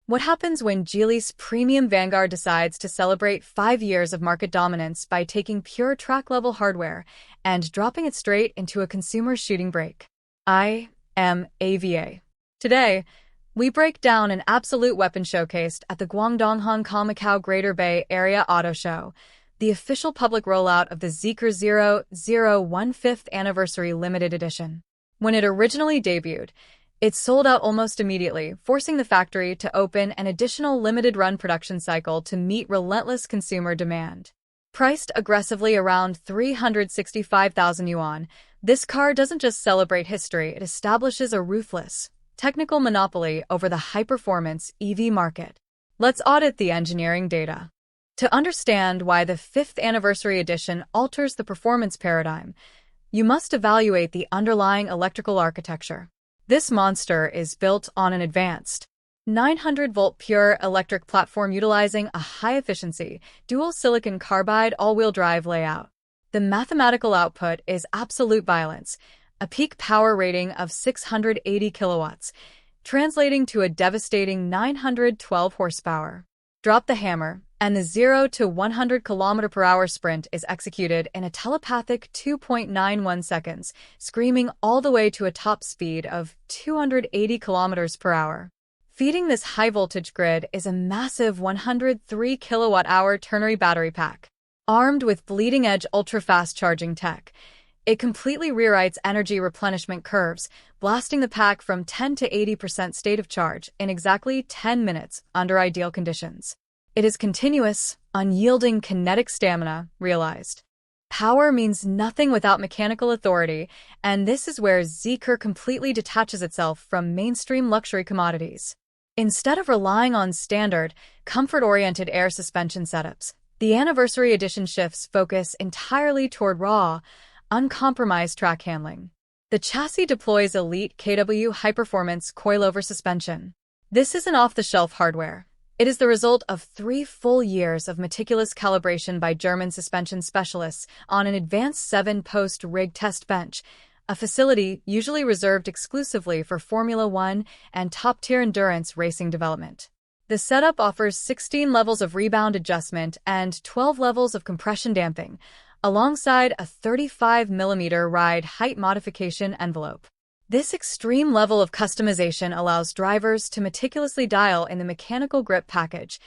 What happens when Geely's premium Vanguard decides to celebrate 5 years of market dominance by taking pure track-level hardware and dropping it straight into a consumer shooting brake? I am AVA. Today, we break down an absolute weapon showcased at the Guangdong-Hong Kong-Macao Greater Bay Area Auto Show, the official public rollout of the Zeekr 001 5th Anniversary Limited Edition. When it originally debuted, it sold out almost immediately, forcing the factory to open an additional limited-run production cycle to meet relentless consumer demand. Priced aggressively around 365,000 yuan, this car doesn't just celebrate history, it establishes a ruthless, technical monopoly over the high-performance EV market. Let's audit the engineering data. To understand why the 5th Anniversary Edition alters the performance paradigm, you must evaluate the underlying electrical architecture. This monster is built on an advanced 900-volt pure electric platform utilizing a high-efficiency, dual silicon-carbide all-wheel drive layout. The mathematical output is absolute violence, a peak power rating of 680 kilowatts, translating to a devastating 912 horsepower. Drop the hammer, and the 0 to 100 km/h sprint is executed in a telepathic 2.91 seconds, screaming all the way to a top speed of 280 km/h. Feeding this high-voltage grid is a massive 103 kilowatt-hour ternary battery pack. Armed with bleeding-edge ultra-fast charging tech, it completely rewrites energy replenishment curves, blasting the pack from 10 to 80% state of charge in exactly 10 minutes under ideal conditions. It is continuous, unyielding kinetic stamina realized. Power means nothing without mechanical authority, and this is where Zeekr completely detaches itself from mainstream luxury commodities. Instead of relying on standard, comfort-oriented air suspension setups, the Anniversary Edition shifts focus entirely toward raw, uncompromised track handling. The chassis deploys elite kW high-performance coilover suspension. This isn't off-the-shelf hardware. It is the result of 3 full years of meticulous calibration by German suspension specialists on an advanced 7-post rig test bench, a facility usually reserved exclusively for Formula One and top-tier endurance racing development. The setup offers 16 levels of rebound adjustment and 12 levels of compression damping, alongside a 35mm ride height modification envelope. This extreme level of customization allows drivers to meticulously dial in the mechanical grip package,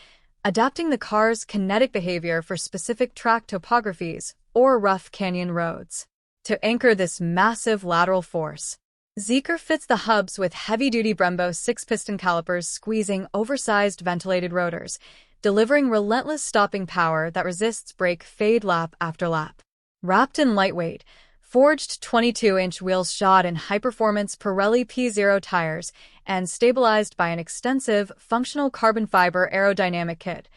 adapting the car's kinetic behavior for specific track topographies or rough canyon roads. To anchor this massive lateral force, Zeekr fits the hubs with heavy-duty Brembo 6-piston calipers squeezing oversized ventilated rotors, delivering relentless stopping power that resists brake fade lap after lap. Wrapped in lightweight, forged 22-inch wheels shod in high-performance Pirelli P0 tires and stabilized by an extensive, functional carbon fiber aerodynamic kit,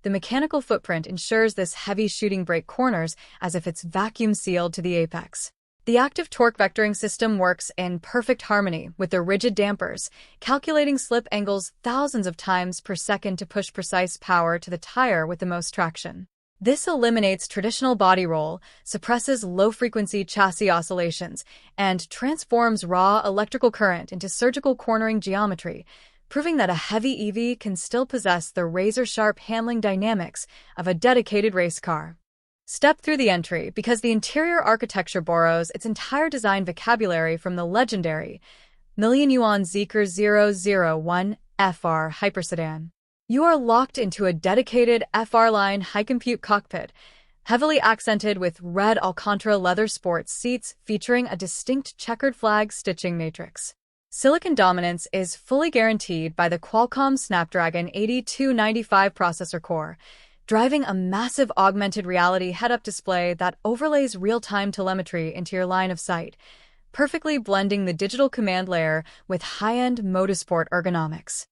the mechanical footprint ensures this heavy shooting brake corners as if it's vacuum-sealed to the apex. The active torque vectoring system works in perfect harmony with the rigid dampers, calculating slip angles thousands of times per second to push precise power to the tire with the most traction. This eliminates traditional body roll, suppresses low-frequency chassis oscillations, and transforms raw electrical current into surgical cornering geometry, proving that a heavy EV can still possess the razor-sharp handling dynamics of a dedicated race car. Step through the entry because the interior architecture borrows its entire design vocabulary from the legendary million-yuan Zeekr 001 FR Hypersedan. You are locked into a dedicated FR-line high-compute cockpit, heavily accented with red Alcantara leather sports seats featuring a distinct checkered flag stitching matrix. Silicon dominance is fully guaranteed by the Qualcomm Snapdragon 8295 processor core, driving a massive augmented reality head-up display that overlays real-time telemetry into your line of sight, perfectly blending the digital command layer with high-end motorsport ergonomics.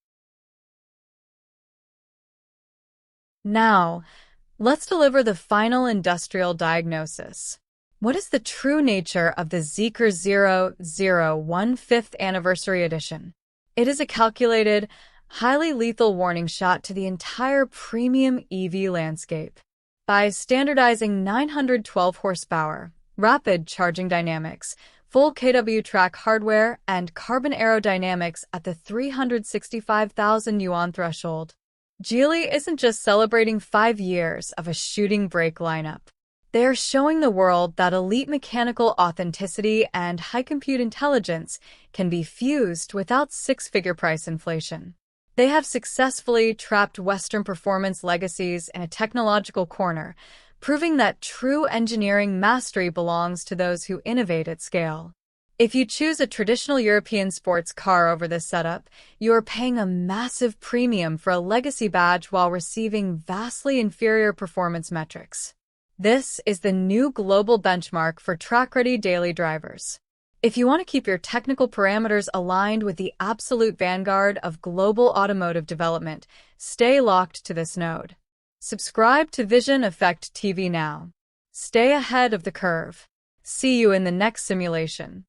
Now, let's deliver the final industrial diagnosis. What is the true nature of the Zeekr 001 5th Anniversary Edition? It is a calculated, highly lethal warning shot to the entire premium EV landscape. By standardizing 912 horsepower, rapid charging dynamics, full kW track hardware, and carbon aerodynamics at the 365,000 yuan threshold. Geely isn't just celebrating 5 years of a shooting brake lineup. They are showing the world that elite mechanical authenticity and high compute intelligence can be fused without six-figure price inflation. They have successfully trapped Western performance legacies in a technological corner, proving that true engineering mastery belongs to those who innovate at scale. If you choose a traditional European sports car over this setup, you are paying a massive premium for a legacy badge while receiving vastly inferior performance metrics. This is the new global benchmark for track-ready daily drivers. If you want to keep your technical parameters aligned with the absolute vanguard of global automotive development, stay locked to this node. Subscribe to Vision Effect TV now. Stay ahead of the curve. See you in the next simulation.